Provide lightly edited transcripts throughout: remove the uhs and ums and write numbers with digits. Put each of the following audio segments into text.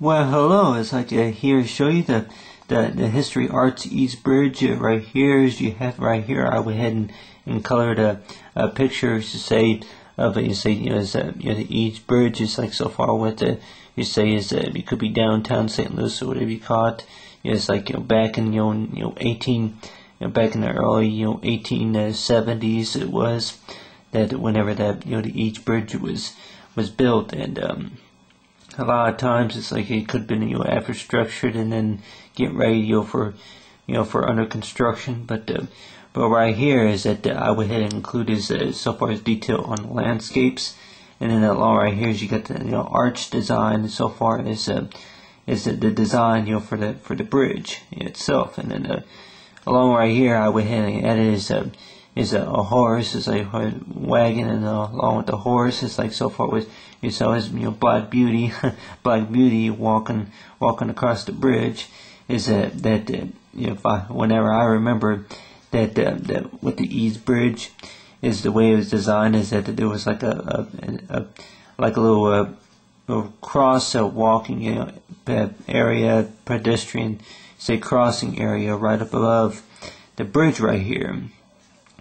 Well, hello. It's like here show you the History Arts Eads Bridge right here. As you have right here, I went ahead and colored a picture to say of it. You say is the Eads Bridge is like so far with the you say is it could be downtown St. Louis or whatever you call it. It's like back in back in the early 1870s it was that whenever that the Eads Bridge was built. And a lot of times it's like it could have been after structured and then get ready for for under construction. But right here is that I went ahead and include is so far as detail on landscapes, and then along right here is you got the arch design so far as the design for the bridge itself. And then along right here I went ahead and added is a horse, is a wagon, and along with the horse is like so far with you saw his Black Beauty, Black Beauty walking across the bridge. Is whenever I remember that with the Eads Bridge is the way it was designed is that there was like a little cross walking area, pedestrian crossing area right up above the bridge right here.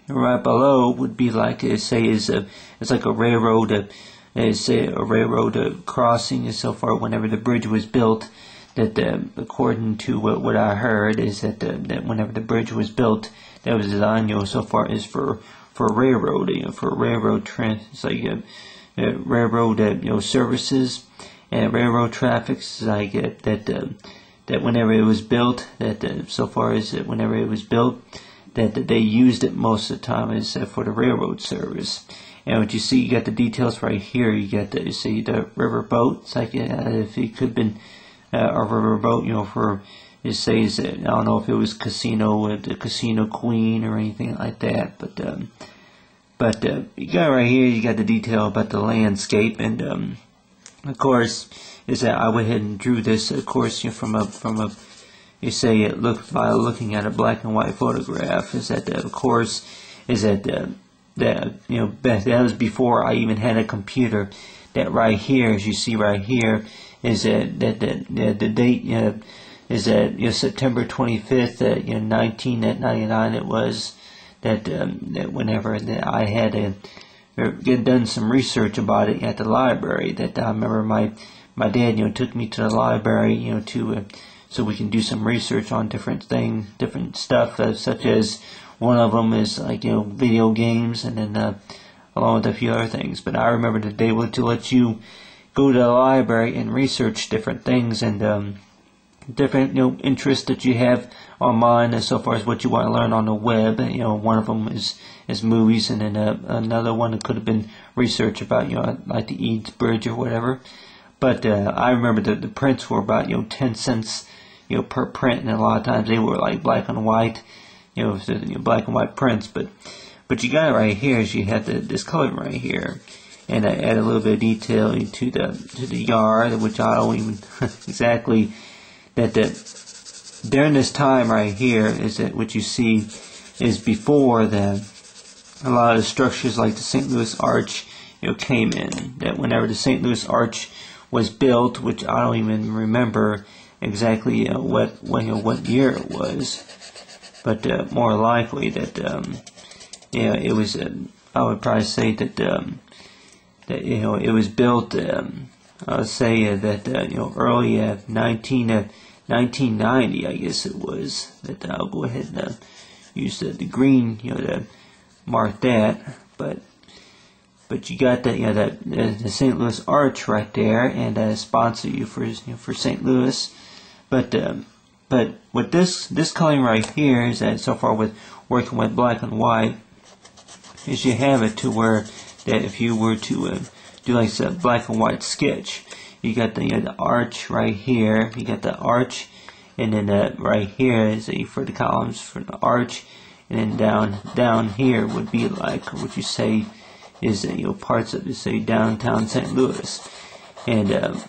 Right below would be like it's like a railroad, crossing. And so far, whenever the bridge was built, that according to what I heard is that whenever the bridge was built, that was designed so far as for railroad, for railroad it's like railroad services and railroad traffic. Like that whenever it was built, so far as whenever it was built, that they used it most of the time is for the railroad service. And what you see, you got the details right here. You got you see the river boat. It's like if it could have been a river boat, for it says I don't know if it was casino, the Casino Queen or anything like that. But you got right here. You got the detail about the landscape, and of course is that I went ahead and drew this, of course, from a you say it looked by looking at a black and white photograph. Is that of course is that that was before I even had a computer. That right here, as you see right here, is that the date is that September 25th, 1999. It was that whenever that I had done some research about it at the library. That I remember my dad took me to the library to so we can do some research on different stuff, such as one of them is like video games, and then along with a few other things. But I remember that they were to let you go to the library and research different things and different interests that you have online, as so far as what you want to learn on the web. One of them is movies, and then another one that could have been research about like the Eads Bridge or whatever. But I remember that the prints were about 10 cents per print, and a lot of times they were like black and white, black and white prints. But you got it right here. Is you have this color right here, and I add a little bit of detail to the yard, which I don't even exactly that during this time right here is that what you see is before that a lot of the structures like the St. Louis Arch came in. That whenever the St. Louis Arch was built, which I don't even remember exactly what year it was, but more likely that it was I would probably say that it was built I would say that early 1990, I guess it was. That I'll go ahead and use the green to mark that. But you got that the St. Louis Arch right there, and sponsor you for St. Louis. But with this coloring right here is that so far with working with black and white is you have it to where that if you were to do like a black and white sketch, you got the arch right here. You got the arch, and then right here is for the columns for the arch, and then down here would be like what you say is parts of say downtown St. Louis. And of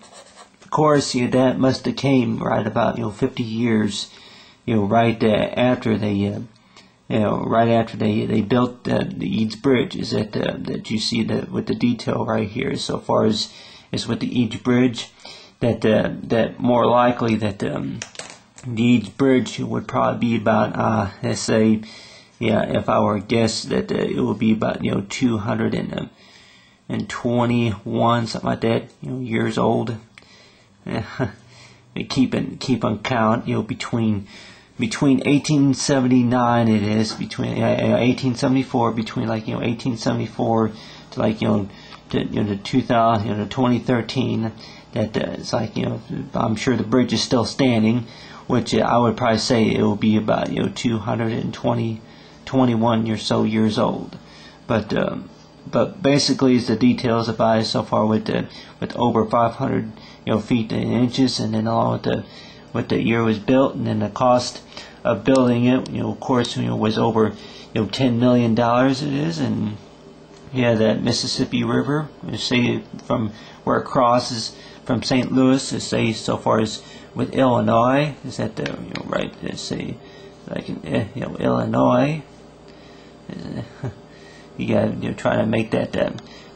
course that must have came right about 50 years right after they right after they built the Eads Bridge. Is that you see that with the detail right here, so far as with the Eads Bridge, that more likely that the Eads Bridge would probably be about let's say, yeah, if I were to guess that it would be about 221, something like that, years old. keep on count, between 1879 it is, between 1874, between 1874 to to 2000, to 2013, that it's I'm sure the bridge is still standing, which I would probably say it will be about 221 or so years old. But basically, it's the details about it so far with over 500 feet and inches, and then along with the year it was built, and then the cost of building it, of course, was over $10 million. It is, and yeah, that Mississippi River, say from where it crosses from St. Louis, to say so far as with Illinois, is that right? Let's say Illinois. You got to try to make that try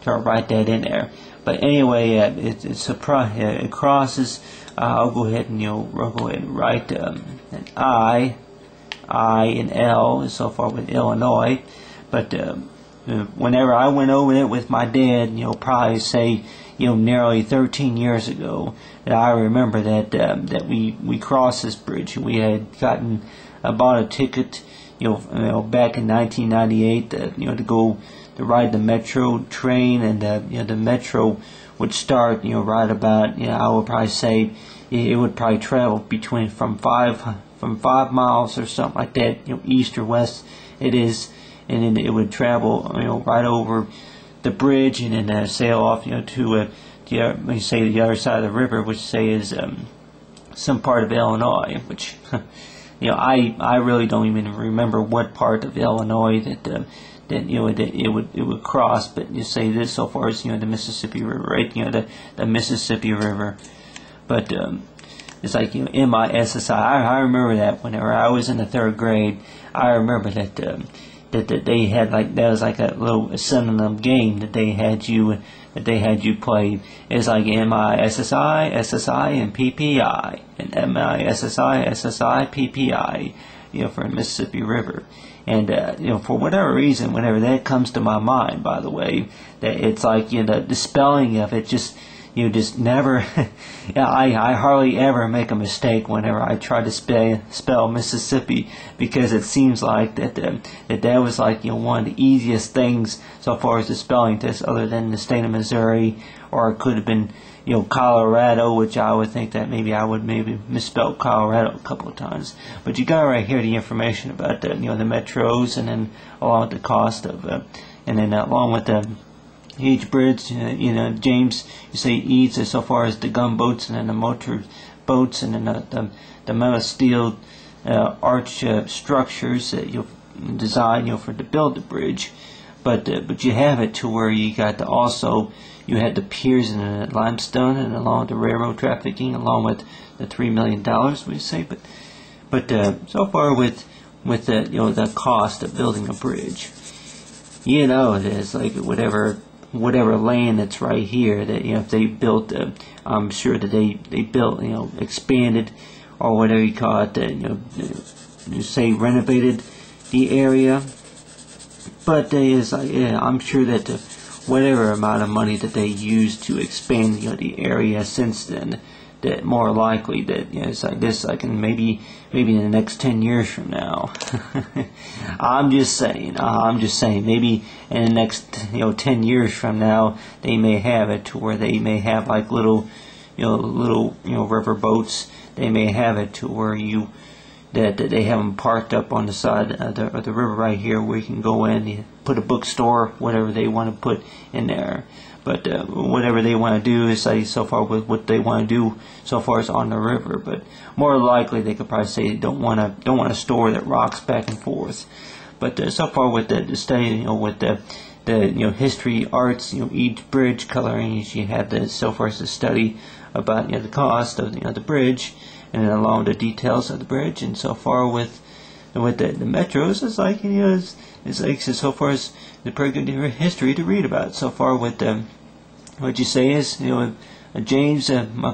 to write that in there. But anyway, it crosses. I'll go ahead and write an I and L so far with Illinois. But whenever I went over it with my dad, probably say nearly 13 years ago, that I remember that we crossed this bridge. We had bought a ticket back in 1998 to ride the metro train, and the metro would start right about I would probably say it would probably travel from 5 miles or something like that, east or west it is, and then it would travel right over the bridge, and then sail off to the other side of the river, which say is some part of Illinois, which I really don't even remember what part of Illinois that it would cross, but you say this so far as the Mississippi River, right? The Mississippi River, but it's MISSI. I remember that whenever I was in the 3rd grade, I remember that they had that was like a little synonym game that they had you play. It's like MISSI, SSI, and PPI, and MISSI, SSI, PPI, for Mississippi River. And for whatever reason, whenever that comes to my mind, by the way, that it's the spelling of it just just never. I hardly ever make a mistake whenever I try to spell Mississippi, because it seems like that was one of the easiest things so far as the spelling test, other than the state of Missouri, or it could have been Colorado, which I would think that maybe I would misspell Colorado a couple of times. But you got right here the information about the metros, and then along with the cost of and then along with the Eads Bridge, James, you say Eads so far as the gunboats, and then the motor boats, and then the metal steel arch structures that you'll design to build the bridge. But you have it to where you got you had the piers and the limestone, and along with the railroad trafficking, along with the $3 million we say. But so far with the cost of building a bridge, there's whatever land that's right here, that if they built, I'm sure that they built, expanded, or whatever you call it, say renovated the area. But I'm sure that whatever amount of money that they used to expand the area since then, that more likely that it's like this, maybe in the next 10 years from now. I'm just saying maybe in the next 10 years from now, they may have it to where they may have little river boats. They may have it to where that they have them parked up on the side of the river right here, where you can go in and put a bookstore, whatever they want to put in there. But whatever they want to do is so far with what they want to do so far as on the river. But more likely they could probably say they don't want to store that rocks back and forth. But so far with the study, with the history, arts, Eads Bridge coloring, you have so far as the study about the cost of the bridge, and then along with the details of the bridge, and so far with the metros, it's so far as the pretty good history to read about. So far with what you say is James, my